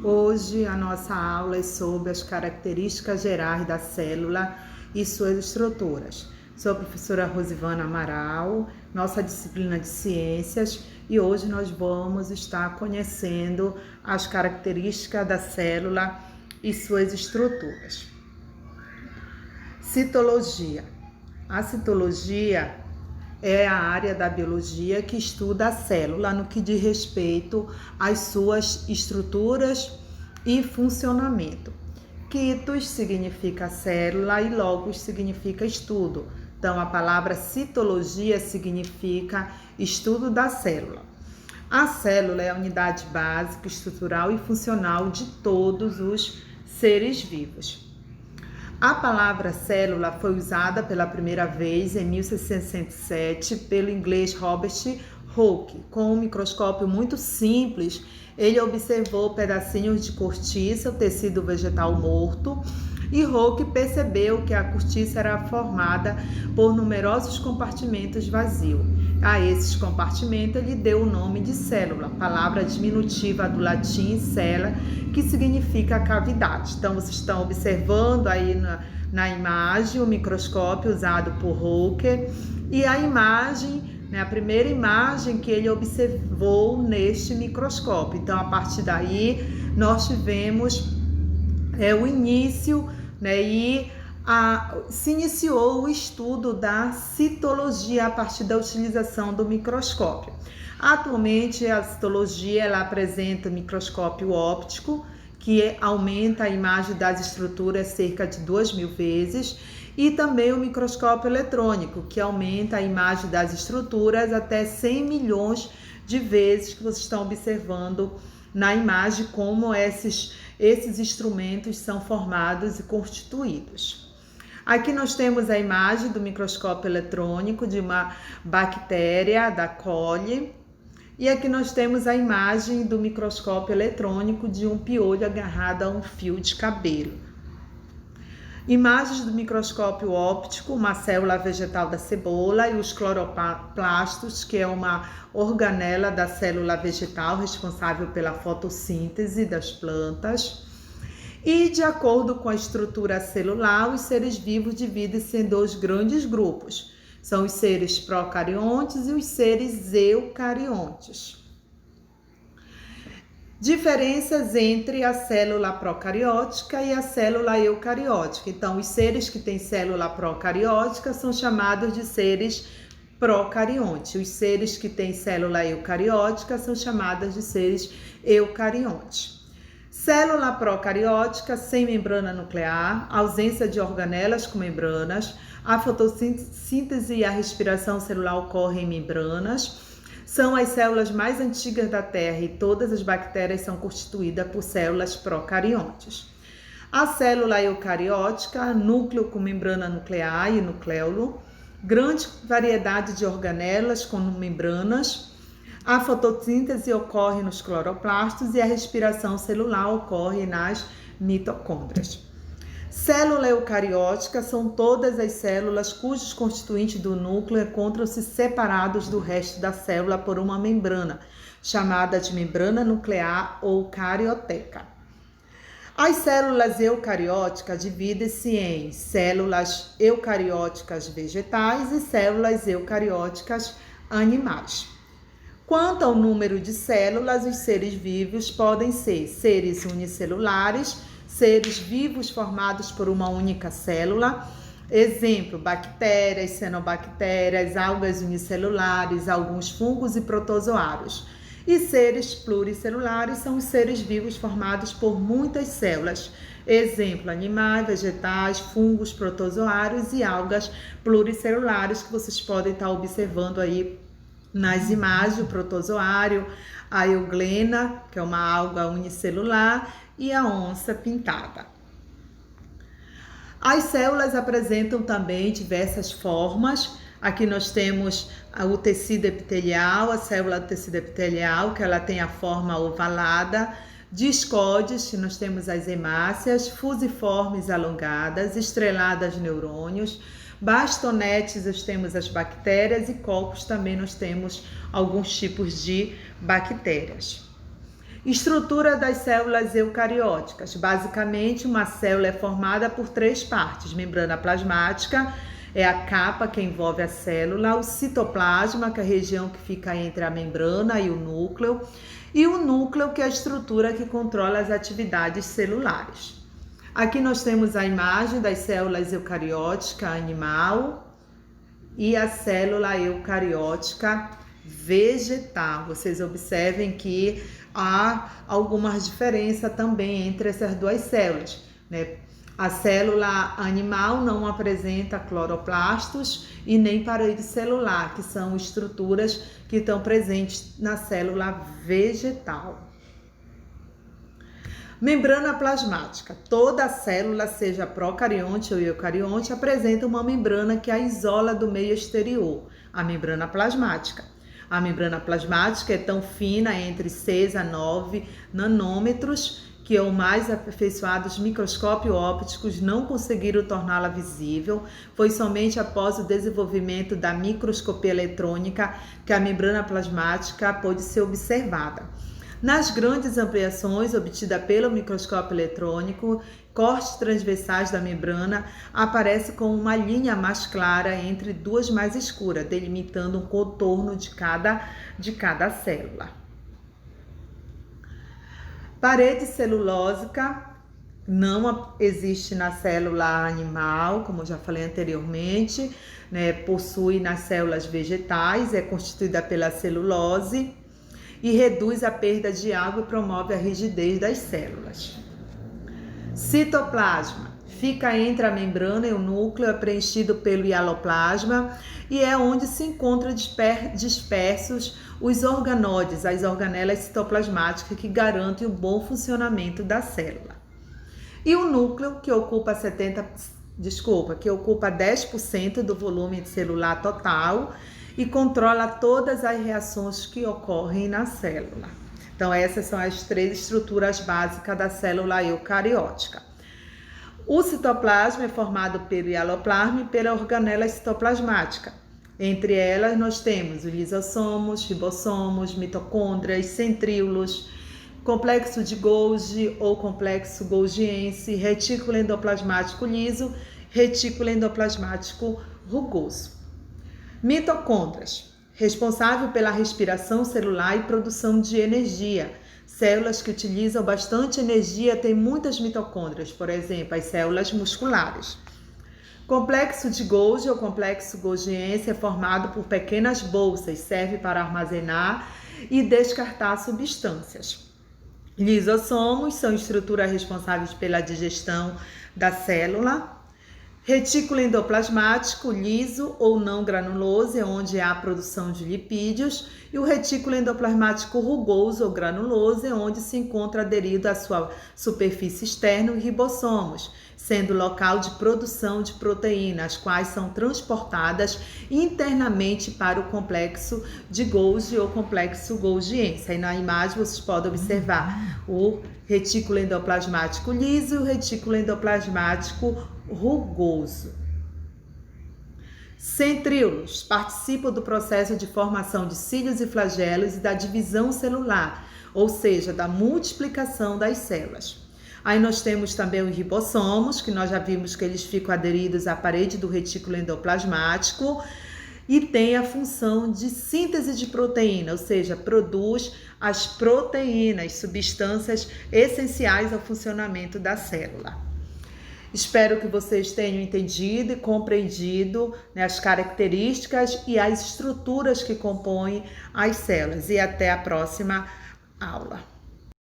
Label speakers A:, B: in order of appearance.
A: Hoje a nossa aula é sobre as características gerais da célula e suas estruturas. Sou a professora Rosivana Amaral, nossa disciplina de ciências, e hoje nós vamos estar conhecendo as características da célula e suas estruturas. Citologia. A citologia é a área da biologia que estuda a célula no que diz respeito às suas estruturas e funcionamento. Quitos significa célula e logos significa estudo. Então, a palavra citologia significa estudo da célula. A célula é a unidade básica, estrutural e funcional de todos os seres vivos. A palavra célula foi usada pela primeira vez em 1667 pelo inglês Robert Hooke. Com um microscópio muito simples, ele observou pedacinhos de cortiça, o tecido vegetal morto, e Hooke percebeu que a cortiça era formada por numerosos compartimentos vazios. A esses compartimentos ele deu o nome de célula, palavra diminutiva do latim cella, que significa cavidade. Então, vocês estão observando aí na imagem o microscópio usado por Hooke e a imagem, a primeira imagem que ele observou neste microscópio. Então, a partir daí, nós tivemos o início, se iniciou o estudo da citologia a partir da utilização do microscópio. Atualmente, a citologia ela apresenta microscópio óptico, que aumenta a imagem das estruturas cerca de 2.000 vezes, e também o microscópio eletrônico, que aumenta a imagem das estruturas até 100 milhões de vezes, que vocês estão observando na imagem como esses instrumentos são formados e constituídos. Aqui nós temos a imagem do microscópio eletrônico de uma bactéria da coli, e aqui nós temos a imagem do microscópio eletrônico de um piolho agarrado a um fio de cabelo. Imagens do microscópio óptico, uma célula vegetal da cebola e os cloroplastos, que é uma organela da célula vegetal responsável pela fotossíntese das plantas. E de acordo com a estrutura celular, os seres vivos dividem-se em dois grandes grupos. São os seres procariontes e os seres eucariontes. Diferenças entre a célula procariótica e a célula eucariótica. Então, os seres que têm célula procariótica são chamados de seres procariontes. Os seres que têm célula eucariótica são chamados de seres eucariontes. Célula procariótica sem membrana nuclear, ausência de organelas com membranas, a fotossíntese e a respiração celular ocorrem em membranas. São as células mais antigas da Terra e todas as bactérias são constituídas por células procariontes. A célula eucariótica, núcleo com membrana nuclear e nucleolo, grande variedade de organelas com membranas. A fotossíntese ocorre nos cloroplastos e a respiração celular ocorre nas mitocôndrias. Célula eucariótica são todas as células cujos constituintes do núcleo encontram-se separados do resto da célula por uma membrana, chamada de membrana nuclear ou carioteca. As células eucarióticas dividem-se em células eucarióticas vegetais e células eucarióticas animais. Quanto ao número de células, os seres vivos podem ser seres unicelulares, seres vivos formados por uma única célula, exemplo, bactérias, cianobactérias, algas unicelulares, alguns fungos e protozoários. E seres pluricelulares são os seres vivos formados por muitas células, exemplo, animais, vegetais, fungos, protozoários e algas pluricelulares, que vocês podem estar observando aí nas imagens, o protozoário, a euglena, que é uma alga unicelular, e a onça pintada. As células apresentam também diversas formas. Aqui nós temos o tecido epitelial, a célula do tecido epitelial, que ela tem a forma ovalada, discoides, que nós temos as hemácias, fusiformes alongadas, estreladas neurônios, bastonetes nós temos as bactérias e cocos também nós temos alguns tipos de bactérias. Estrutura das células eucarióticas. Basicamente, uma célula é formada por 3 partes. Membrana plasmática é a capa que envolve a célula, o citoplasma, que é a região que fica entre a membrana e o núcleo que é a estrutura que controla as atividades celulares. Aqui nós temos a imagem das células eucariótica animal e a célula eucariótica vegetal. Vocês observem que há algumas diferenças também entre essas duas células, né? A célula animal não apresenta cloroplastos e nem parede celular, que são estruturas que estão presentes na célula vegetal. Membrana plasmática. Toda célula, seja procarionte ou eucarionte, apresenta uma membrana que a isola do meio exterior, a membrana plasmática. A membrana plasmática é tão fina, entre 6 a 9 nanômetros, que os mais aperfeiçoados microscópios ópticos não conseguiram torná-la visível. Foi somente após o desenvolvimento da microscopia eletrônica que a membrana plasmática pôde ser observada. Nas grandes ampliações obtidas pelo microscópio eletrônico, cortes transversais da membrana aparecem com uma linha mais clara entre duas mais escuras, delimitando um contorno de cada célula. Parede celulósica não existe na célula animal, como eu já falei anteriormente, né? Possui nas células vegetais, é constituída pela celulose e reduz a perda de água e promove a rigidez das células. Citoplasma fica entre a membrana e o núcleo, é preenchido pelo hialoplasma e é onde se encontram dispersos os organóides, as organelas citoplasmáticas que garantem o bom funcionamento da célula. E o núcleo, que ocupa 10% do volume celular total e controla todas as reações que ocorrem na célula. Então, essas são as 3 estruturas básicas da célula eucariótica. O citoplasma é formado pelo hialoplasma e pela organela citoplasmática. Entre elas, nós temos os lisossomos, ribossomos, mitocôndrias, centríolos, complexo de Golgi ou complexo golgiense, retículo endoplasmático liso, retículo endoplasmático rugoso. Mitocôndrias, responsável pela respiração celular e produção de energia. Células que utilizam bastante energia têm muitas mitocôndrias, por exemplo, as células musculares. Complexo de Golgi ou complexo golgiense é formado por pequenas bolsas, serve para armazenar e descartar substâncias. Lisossomos são estruturas responsáveis pela digestão da célula. Retículo endoplasmático liso ou não granuloso é onde há a produção de lipídios, e o retículo endoplasmático rugoso ou granuloso é onde se encontra aderido à sua superfície externa os ribossomos, sendo local de produção de proteínas, as quais são transportadas internamente para o complexo de Golgi ou complexo golgiense. Aí na imagem vocês podem observar o retículo endoplasmático liso e o retículo endoplasmático rugoso. Centríolos participam do processo de formação de cílios e flagelos e da divisão celular, ou seja, da multiplicação das células. Aí nós temos também os ribossomos, que nós já vimos que eles ficam aderidos à parede do retículo endoplasmático e tem a função de síntese de proteína, ou seja, produz as proteínas, substâncias essenciais ao funcionamento da célula. Espero que vocês tenham entendido e compreendido, né, as características e as estruturas que compõem as células. E até a próxima aula.